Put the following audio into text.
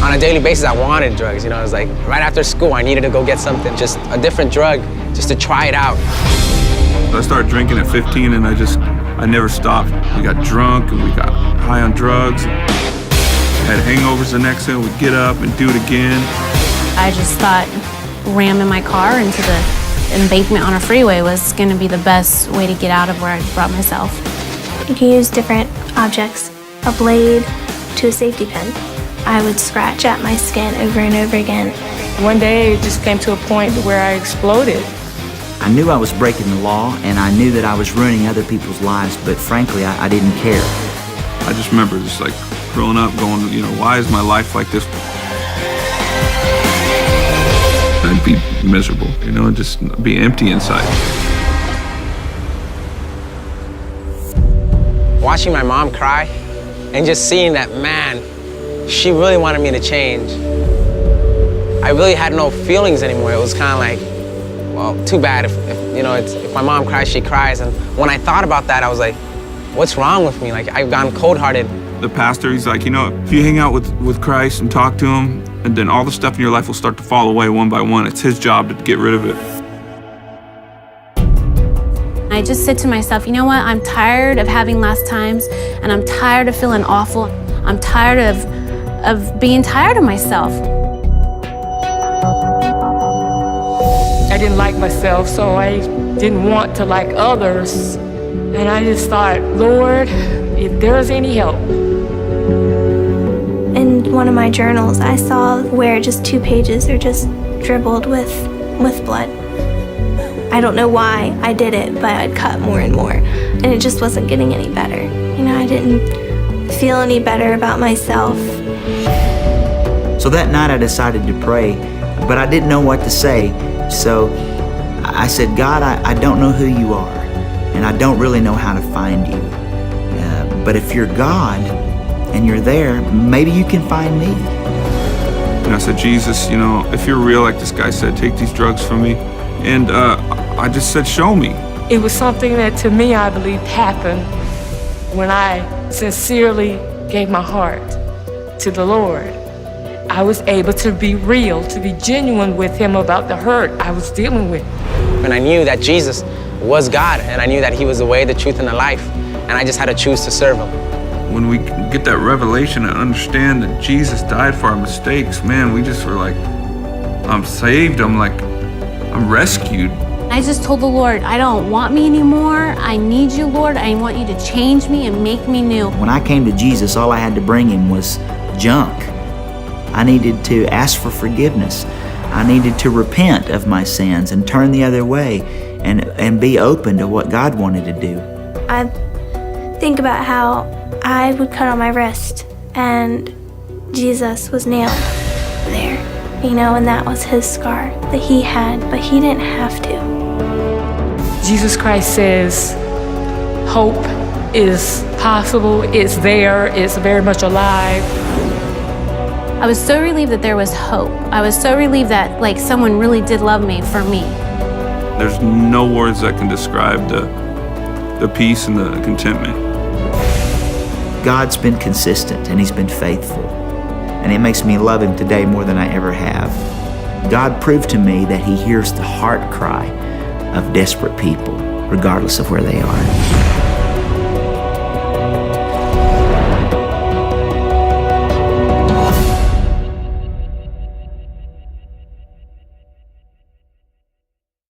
On a daily basis, I wanted drugs. You know, it was like right after school, I needed to go get something, just a different drug, just to try it out. I started drinking at 15 and I never stopped. We got drunk and we got high on drugs. Had hangovers the next day, we'd get up and do it again. I just thought ramming my car into the embankment on a freeway was gonna be the best way to get out of where I brought myself. You can use different objects, a blade to a safety pin. I would scratch at my skin over and over again. One day it just came to a point where I exploded. I knew I was breaking the law and I knew that I was ruining other people's lives, but frankly, I didn't care. I just remember just like growing up going, you know, why is my life like this? I'd be miserable, you know, just be empty inside. Watching my mom cry and just seeing that, man, she really wanted me to change. I really had no feelings anymore. It was kind of like, well, too bad. If my mom cries, she cries. And when I thought about that, I was like, what's wrong with me? Like, I've gone cold-hearted. The pastor, he's like, you know, if you hang out with Christ and talk to him, and then all the stuff in your life will start to fall away one by one. It's his job to get rid of it. I just said to myself, you know what? I'm tired of having last times, and I'm tired of feeling awful. I'm tired of being tired of myself. I didn't like myself, so I didn't want to like others. And I just thought, Lord, if there's any help. In one of my journals, I saw where just 2 pages are just dribbled with blood. I don't know why I did it, but I'd cut more and more, and it just wasn't getting any better. You know, I didn't feel any better about myself. So that night I decided to pray, but I didn't know what to say. So I said, God, I don't know who you are, and I don't really know how to find you. But if you're God and you're there, maybe you can find me. And I said, Jesus, you know, if you're real, like this guy said, take these drugs from me. And I just said, show me. It was something that, to me, I believe happened when I sincerely gave my heart to the Lord. I was able to be real, to be genuine with him about the hurt I was dealing with. And I knew that Jesus was God, and I knew that he was the way, the truth, and the life. And I just had to choose to serve him. When we get that revelation and understand that Jesus died for our mistakes, man, we just were like, I'm saved. I'm rescued. I just told the Lord, I don't want me anymore. I need you, Lord. I want you to change me and make me new. When I came to Jesus, all I had to bring him was junk. I needed to ask for forgiveness. I needed to repent of my sins and turn the other way and be open to what God wanted to do. I think about how I would cut on my wrist and Jesus was nailed there, you know, and that was his scar that he had, but he didn't have to. Jesus Christ says, hope is possible, it's there, it's very much alive. I was so relieved that there was hope. I was so relieved that like someone really did love me for me. There's no words that can describe the peace and the contentment. God's been consistent and he's been faithful. And it makes me love him today more than I ever have. God proved to me that he hears the heart cry of desperate people, regardless of where they are.